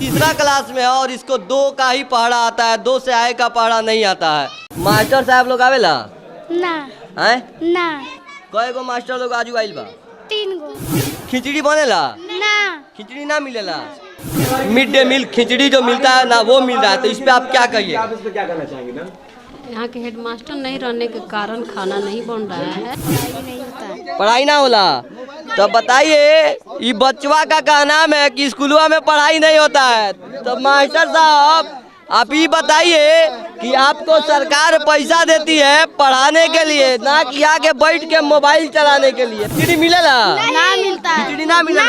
तीसरा क्लास में है और इसको 2 का ही पढ़ा आता है, 2 से आगे का पढ़ा नहीं आता है। मास्टर साहब लोग आवेला ना हैं? ना कई गो मास्टर लोग आजू आइल बा? 3 गो। खिचड़ी बनेला? ना खिचड़ी ना मिलेला। मिड डे मील खिचड़ी जो मिलता है ना वो मिल रहा है, तो इस पे आप क्या कहिए? क्या करना चाहेंगे मैम? यहाँ के हेडमास्टर नहीं रहने के कारण खाना नहीं बन रहा है। नहीं होता है। पढ़ाई ना होला तो बताइए, ये बचवा का कहना है कि स्कूलों में पढ़ाई नहीं होता है। तो मास्टर साहब आप ये बताइए कि आपको सरकार पैसा देती है पढ़ाने के लिए, ना कि आके बैठ के मोबाइल चलाने के लिए। खिचड़ी मिलेला? ना मिलता है। खिचड़ी ना मिलेला।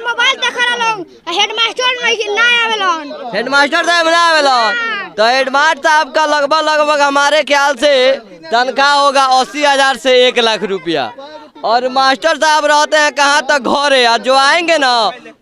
मोबाइल देखा लोग हेडमास्टर नहीं ना आवेलन। हेडमास्टर साहब ना आवेलन। तो हेडमास्टर साहब का लगभग हमारे ख्याल से तनख्वाह होगा 80,000 से 1 लाख रुपया। और मास्टर साहब रहते हैं कहाँ तक घर है, जो आएंगे ना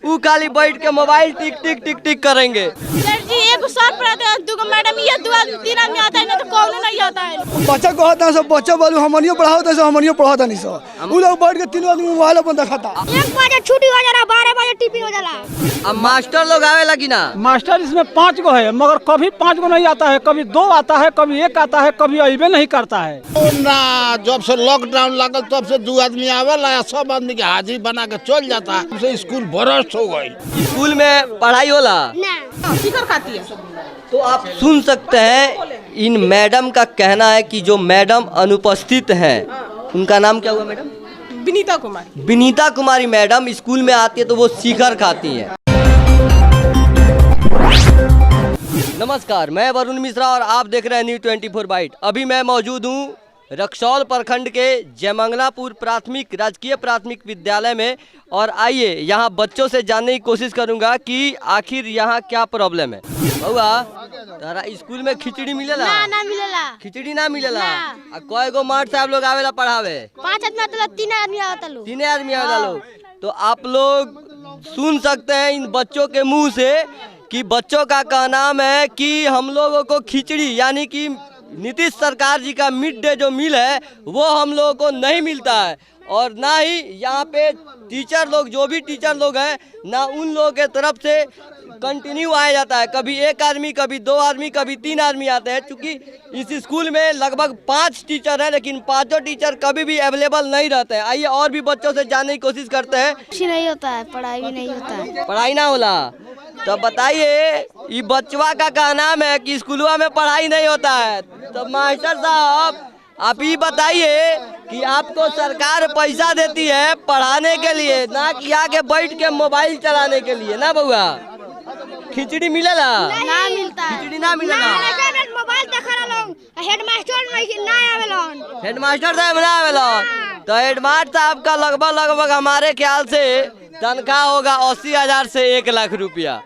वो खाली बैठ के मोबाइल टिक टिक टिक टिक करेंगे। सर जी एक सर पढ़ाते हैं, 2 मैडम ये 2 आदमी 3 आदमी आता है ना तो कौन नहीं आता है। बच्चा कहता है सब बच्चा बोलू हमनियो पढ़ाओ तो हमनियो पढ़ाता नहीं सर। वो लोग बैठ के 3 आदमी मोबाइल अपन दिखाता। 1 बजे छुट्टी हो जाला, 12 बजे टिफिन हो जाला। अब मास्टर लोग आवेला कि ना? मास्टर इसमें 5 गो है, मगर कभी 5 गो नहीं आता है, कभी 2 आता है, कभी 1 आता है, कभी अइबे नहीं करता है। ना जब से लॉकडाउन लागल तब से 2 आदमी आवेला, सब आदमी के हाजिरी बना के चल जाता है। से स्कूल भरस्ट हो गई। स्कूल में पढ़ाई होला ना फिकर खाती है। तो आप सुन सकते हैं इन मैडम का कहना है कि जो मैडम अनुपस्थित हैं, उनका नाम क्या हुआ मैडम? विनीता कुमारी। विनीता कुमारी मैडम स्कूल में आती है तो वो शिखर खाती हैं। नमस्कार, मैं वरुण मिश्रा और आप देख रहे हैं न्यू 24 बाइट। अभी मैं मौजूद हूँ रक्सौल प्रखंड के जयमंगलापुर प्राथमिक राजकीय प्राथमिक विद्यालय में, और आइए यहाँ बच्चों से जानने की कोशिश करूँगा कि आखिर यहाँ क्या प्रॉब्लम है। बउआ तारा स्कूल में खिचड़ी मिलेला? ना मिलेला। खिचड़ी ना मिलेला। आ कई गो मास्टर साहब लोग आवेला पढ़ावे? 5 आदमी आता, 3 आदमी आता लोग। 3 आदमी आवेला लोग। तो आप लोग सुन सकते हैं इन बच्चों के मुंह से कि बच्चों का कहना है कि हम लोगों को खिचड़ी यानी कि नीतीश सरकार जी का मिड डे जो मील है वो हम लोगों को नहीं मिलता है, और ना ही यहाँ पे टीचर लोग जो भी टीचर लोग हैं ना उन लोगों के तरफ से कंटिन्यू आया जाता है। कभी 1 आदमी, कभी 2 आदमी, कभी 3 आदमी आते हैं। चूँकि इस स्कूल में लगभग 5 टीचर हैं, लेकिन 5 टीचर कभी भी अवेलेबल नहीं रहते हैं। आइए और भी बच्चों से जानने की कोशिश करते हैं। कुछ नहीं होता है, पढ़ाई भी नहीं होता है। पढ़ाई ना होला तो बताइए, ये बचवा का कहना है कि स्कूलों में पढ़ाई नहीं होता है। तो मास्टर साहब आप ये बताइए कि आपको सरकार पैसा देती है पढ़ाने के लिए, ना कि आके बैठ के मोबाइल चलाने के लिए, ना बउआ? खिचड़ी मिलेला? ना मिलता है। खिचड़ी ना मिलेला। मोबाइल देखा लोग हेडमास्टर नहीं ना आवेलन। हेडमास्टर साहब ना आवेलन। तो हेडमास्टर साहब का लगभग हमारे ख्याल से तनख्वाह होगा 80,000 से 1 लाख रुपया।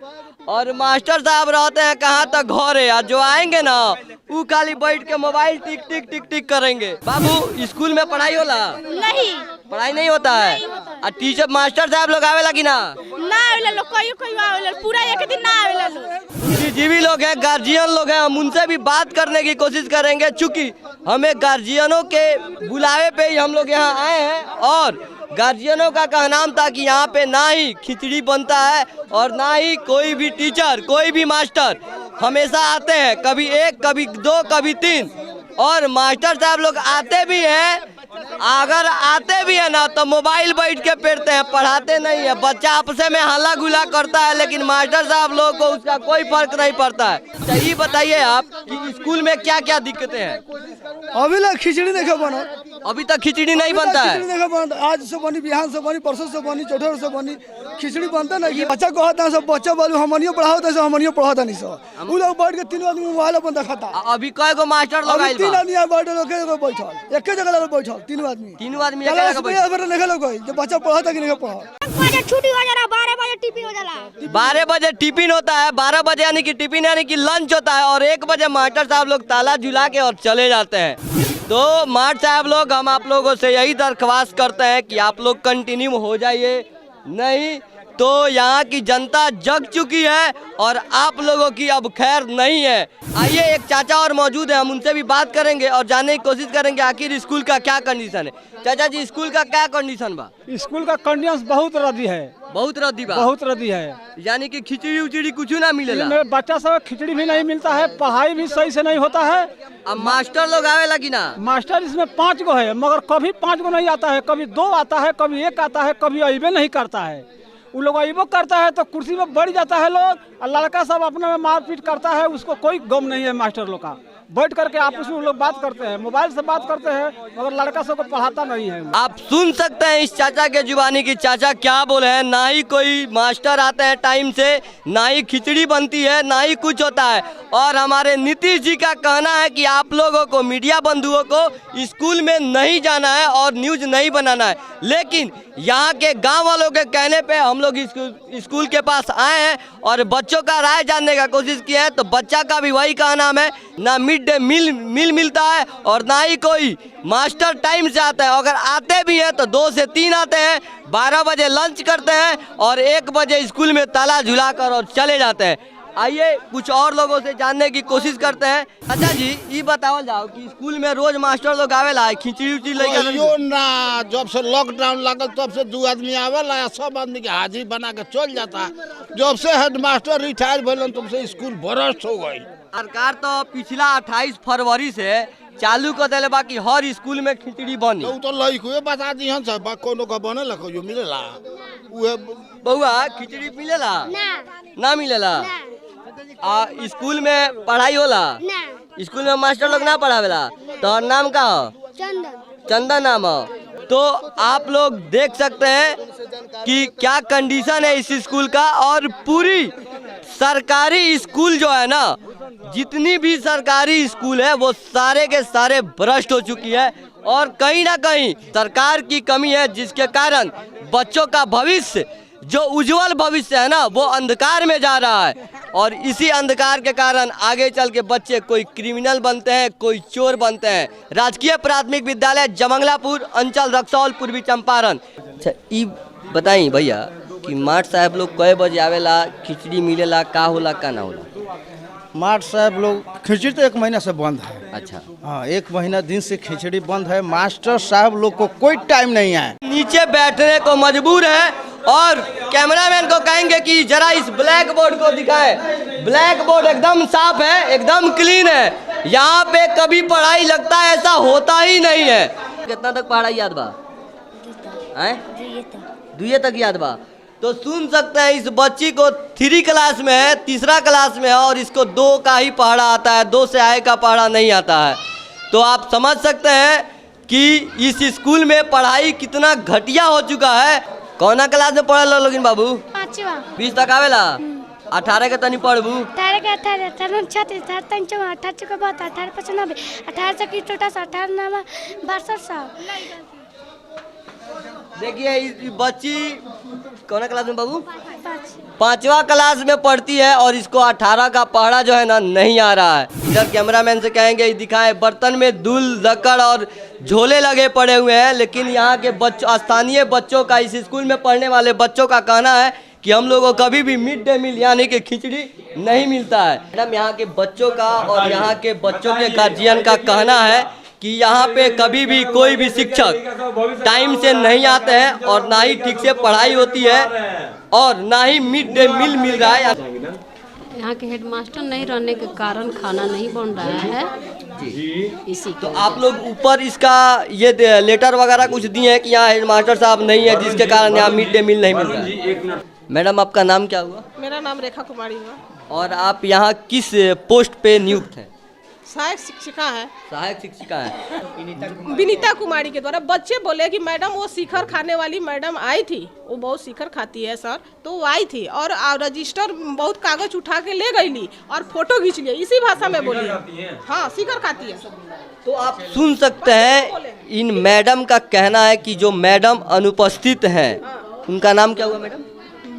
और मास्टर साहब रहते हैं कहाँ तक घर है, जो आएंगे ना वो खाली बैठ के मोबाइल टिक टिक टिक टिक करेंगे। बाबू स्कूल में पढ़ाई होला? नहीं पढ़ाई नहीं होता है। और टीचर मास्टर साहब लोग आवेला कि ना? ना आवेला लोग, कोई आवेला, पूरा एक दिन ना आवेला लोग। बुद्धिजीवी लोग हैं, गार्जियन लोग हैं, हम उनसे भी बात करने की कोशिश करेंगे, चूँकि हमें गार्जियनों के बुलावे पे ही हम लोग यहाँ आए हैं। और गार्जियनों का कहना था कि यहाँ पे ना ही खिचड़ी बनता है और ना ही कोई भी टीचर, कोई भी मास्टर हमेशा आते हैं, कभी 1, कभी 2, कभी 3। और मास्टर साहब लोग आते भी हैं, अगर आते भी है ना तो मोबाइल बैठ के पढ़ते हैं, पढ़ाते नहीं है। बच्चा आपस में हल्ला गुला करता है, लेकिन मास्टर साहब लोगों को उसका कोई फर्क नहीं पड़ता है। तो ये बताइए आप कि स्कूल में क्या क्या दिक्कतें हैं? अभी लग खिचड़ी नहीं बना। अभी तक खिचड़ी नहीं बनता है। खिचड़ी नहीं बना, आज से बनी, बिहान से बनी, परसों से बनी, चौथे से बनी। खिचड़ी बनता नहीं। बच्चा कहता है सब बच्चा बोलू हमनियो पढ़ाओ तो हमनियो पढ़ाता नहीं सर। वो लोग बैठ के 3 आदमी मोबाइल अपन दिखाता। अभी कई गो मास्टर लोग आइल बा? 3 आदमी बैठल, एक जगह बैठल 3 आदमी। 3 आदमी एक जगह बैठल। जो बच्चा पढ़ाता कि नहीं पढ़ा। 1 बजे छुट्टी हो जाला, 12 बजे टिफिन हो जाला। 12 बजे टिफिन होता है, 12 बजे यानी कि टिफिन यानी कि लंच होता है, और 1 बजे मास्टर साहब लोग ताला झुला के और चले जाते हैं। तो मास्टर साहब लोग हम आप लोगों से यही दरख्वास्त करते हैं कि आप लोग कंटिन्यू हो जाइए, नहीं तो यहाँ की जनता जग चुकी है और आप लोगों की अब खैर नहीं है। आइए, एक चाचा और मौजूद है, हम उनसे भी बात करेंगे और जानने की कोशिश करेंगे आखिर स्कूल का क्या कंडीशन है। चाचा जी, स्कूल का क्या कंडीशन बा? स्कूल का कंडीशन बहुत रद्दी है, बहुत रद्दी बा, बहुत रद्दी है। यानी कि खिचड़ी उचड़ी कुछ ना मिलेला। इनमें बच्चा सब खिचड़ी भी नहीं मिलता है, पढ़ाई भी सही से नहीं होता है। अब मास्टर लोग आवेला कि ना? मास्टर इसमें 5 गो है, मगर कभी 5 गो नहीं आता है, कभी 2 आता है, कभी 1 आता है, कभी अइबे नहीं करता है। वो लोग अइबो करता है तो कुर्सी में बढ़ जाता है लोग, और लड़का सब अपने में मारपीट करता है, उसको कोई गम नहीं है। मास्टर लोग का बैठ करके आपस में वो लोग बात करते हैं, मोबाइल से बात करते हैं, मगर लड़का सबको पढ़ाता नहीं है। आप सुन सकते हैं इस चाचा के जुबानी की चाचा क्या बोले हैं। ना ही कोई मास्टर आते हैं टाइम से, ना ही खिचड़ी बनती है, ना ही कुछ होता है। और हमारे नीतीश जी का कहना है कि आप लोगों को, मीडिया बंधुओं को स्कूल में नहीं जाना है और न्यूज नहीं बनाना है। लेकिन यहाँ के गांव वालों के कहने पे हम लोग स्कूल के पास आए हैं और बच्चों का राय जानने का कोशिश किया है। तो बच्चा का भी वही कहना है, ना मिड डे मील मिलता है और ना ही कोई मास्टर टाइम से आता है। अगर आते भी हैं तो 2 से 3 आते हैं, 12 बजे लंच करते हैं और 1 बजे स्कूल में ताला झुलाकर और चले जाते हैं। आइए कुछ और लोगों से जानने की कोशिश करते हैं। अच्छा जी, ये बताओ जाओ कि स्कूल में रोज मास्टर लोग आवेला, खिचड़ी उचड़ी लेकर? यो ना, जब से लॉकडाउन लागल तब से 2 आदमी आवेला, सब आदमी के हाजिरी बना के चल जाता। जब से हेडमास्टर रिटायर भइलन तब से स्कूल भ्रष्ट हो गई। सरकार तो पिछला 28 फरवरी से चालू कर दिले बाकी हर स्कूल में खिचड़ी बनी। तो लइको बता दी हन सब कोनो का बने लखो जो मिलेला उहे। बउआ, खिचड़ी मिलेला ना मिलेला? स्कूल में पढ़ाई होला ना? स्कूल में मास्टर लोग ना पढ़ावेला? तो नाम का हो? चंदन नाम हो। तो आप लोग देख सकते हैं कि क्या कंडीशन है इस स्कूल का। और पूरी सरकारी स्कूल जो है ना, जितनी भी सरकारी स्कूल है वो सारे के सारे भ्रष्ट हो चुकी है और कहीं ना कहीं सरकार की कमी है, जिसके कारण बच्चों का भविष्य, जो उज्जवल भविष्य है ना, वो अंधकार में जा रहा है। और इसी अंधकार के कारण आगे चल के बच्चे कोई क्रिमिनल बनते हैं, कोई चोर बनते हैं। राजकीय प्राथमिक विद्यालय जमंगलापुर, अंचल रक्सौल, पूर्वी चंपारण। अच्छा, ये बताइए भैया कि माट साहब लोग कई बजे आवेला, खिचड़ी मिलेला, का होला का ना होला? माट साहब लोग खिचड़ी तो 1 महीना से बंद है। अच्छा, हाँ, 1 महीना दिन से खिचड़ी बंद है। मास्टर साहब लोग को कोई टाइम नहीं है, नीचे बैठने को मजबूर है। और कैमरामैन को कहेंगे कि जरा इस ब्लैक बोर्ड को दिखाए। ब्लैक बोर्ड एकदम साफ है, एकदम क्लीन है। यहाँ पे कभी पढ़ाई लगता है ऐसा होता ही नहीं है। कितना तक पढ़ाई याद बा? 2 तक याद बा। तो सुन सकते हैं इस बच्ची को 3 क्लास में है, 3रा क्लास में है और इसको 2 का ही पढ़ा आता है, 2 से आगे का पढ़ा नहीं आता है। तो आप समझ सकते हैं कि इस स्कूल में पढ़ाई कितना घटिया हो चुका है। कौना क्लास में पढ़ल लोगिन बाबू? 5वां। 20 तक आवेला? 18 के तनी पढ़बू? 18 के 18 36 38 38 के बाद 18 95 18 की छोटा सा 18 नामा 6200। देखिए इस बच्ची कौन क्लास में बाबू? 5वां क्लास में पढ़ती है और इसको 18 का पढ़ा जो है ना नहीं आ रहा है। इधर कैमरामैन से कहेंगे दिखाएं, बर्तन में धूल धक्कड़ और झोले लगे पड़े हुए हैं। लेकिन यहाँ के बच्चों, स्थानीय बच्चों का, इस स्कूल में पढ़ने वाले बच्चों का कहना है कि हम लोगों को कभी भी मिड डे मील यानी कि खिचड़ी नहीं मिलता है। मैडम, यहाँ के बच्चों का और यहाँ के बच्चों के गार्जियन का कहना है कि यहाँ पे कभी भी कोई भी शिक्षक टाइम से नहीं आते हैं और ना ही ठीक से पढ़ाई होती है और ना ही मिड डे मील मिल रहा है। यहाँ के हेडमास्टर नहीं रहने के कारण खाना नहीं बन रहा है इसी तो आप लोग ऊपर इसका ये लेटर वगैरह कुछ दिए हैं कि यहाँ हेडमास्टर साहब नहीं है, जिसके कारण यहाँ मिड डे मील नहीं मिल रहा है? मैडम, आपका नाम क्या हुआ? मेरा नाम रेखा कुमारी हुआ। और आप यहाँ किस पोस्ट पे नियुक्त हैं? सहायक शिक्षिका है। सहायक शिक्षिका है विनीता कुमारी के द्वारा। बच्चे बोले कि मैडम वो शिखर खाने वाली मैडम आई थी, वो बहुत शिखर खाती है सर, तो वो आई थी और रजिस्टर बहुत कागज उठा के ले गई ली और फोटो खींच लिया, इसी भाषा में बोली। हाँ, शिखर खाती है। तो आप सुन सकते हैं इन मैडम का कहना है कि जो मैडम अनुपस्थित हैं, उनका नाम क्या हुआ मैडम?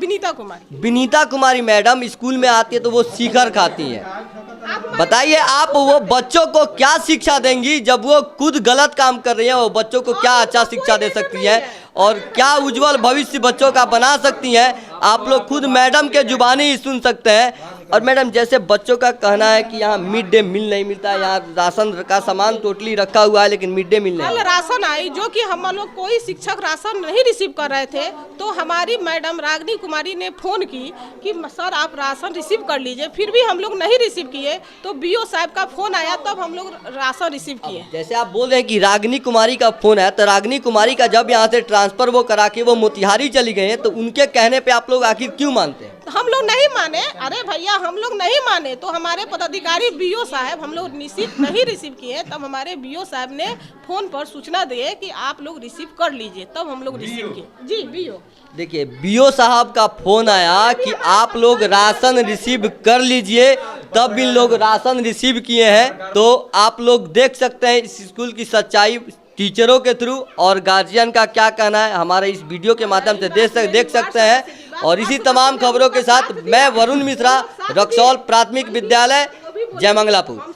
विनीता कुमारी। विनीता कुमारी मैडम स्कूल में आती है तो वो शिखर खाती हैं। बताइए आप वो बच्चों को क्या शिक्षा देंगी जब वो खुद गलत काम कर रही है? वो बच्चों को क्या अच्छा शिक्षा दे सकती है और क्या उज्जवल भविष्य बच्चों का बना सकती हैं? आप लोग खुद मैडम के जुबानी ही सुन सकते हैं। और मैडम, जैसे बच्चों का कहना है कि यहाँ मिड डे मील नहीं मिलता है, यहाँ राशन का सामान टोटली रखा हुआ है लेकिन मिड डे मील नहीं। कल राशन आई जो कि हम लोग कोई शिक्षक राशन नहीं रिसीव कर रहे थे, तो हमारी मैडम रागनी कुमारी ने फोन की कि सर आप राशन रिसीव कर लीजिए, फिर भी हम लोग नहीं रिसीव किए। तो बीओ साहब का फोन आया तब हम लोग राशन रिसीव किए। जैसे आप बोल रहे हैं कि रागनी कुमारी का फोन है, तो रागनी कुमारी का जब यहाँ से ट्रांसफर वो करा के वो मोतिहारी चली गई हैं, तो उनके कहने पे आप लोग आखिर क्यों मानते हैं? हम लोग नहीं माने। अरे भैया हम लोग नहीं माने तो हमारे पदाधिकारी बीओ साहब हम लोग नहीं रिसीव किए, तब हमारे बीओ साहब ने फोन पर सूचना दिए कि आप लोग रिसीव कर लीजिए, तब हम लोग रिसीव किए। जी बीओ, देखिए बीओ साहब का फोन आया कि आप लोग राशन रिसीव कर लीजिए, तब इन लोग राशन रिसीव किए हैं। तो आप लोग देख सकते हैं इस स्कूल की सच्चाई टीचरों के थ्रू और गार्जियन का क्या कहना है हमारे इस वीडियो के माध्यम से देख सकते हैं। और इसी तमाम खबरों के साथ मैं वरुण मिश्रा, रक्सौल प्राथमिक विद्यालय, जयमंगलापुर।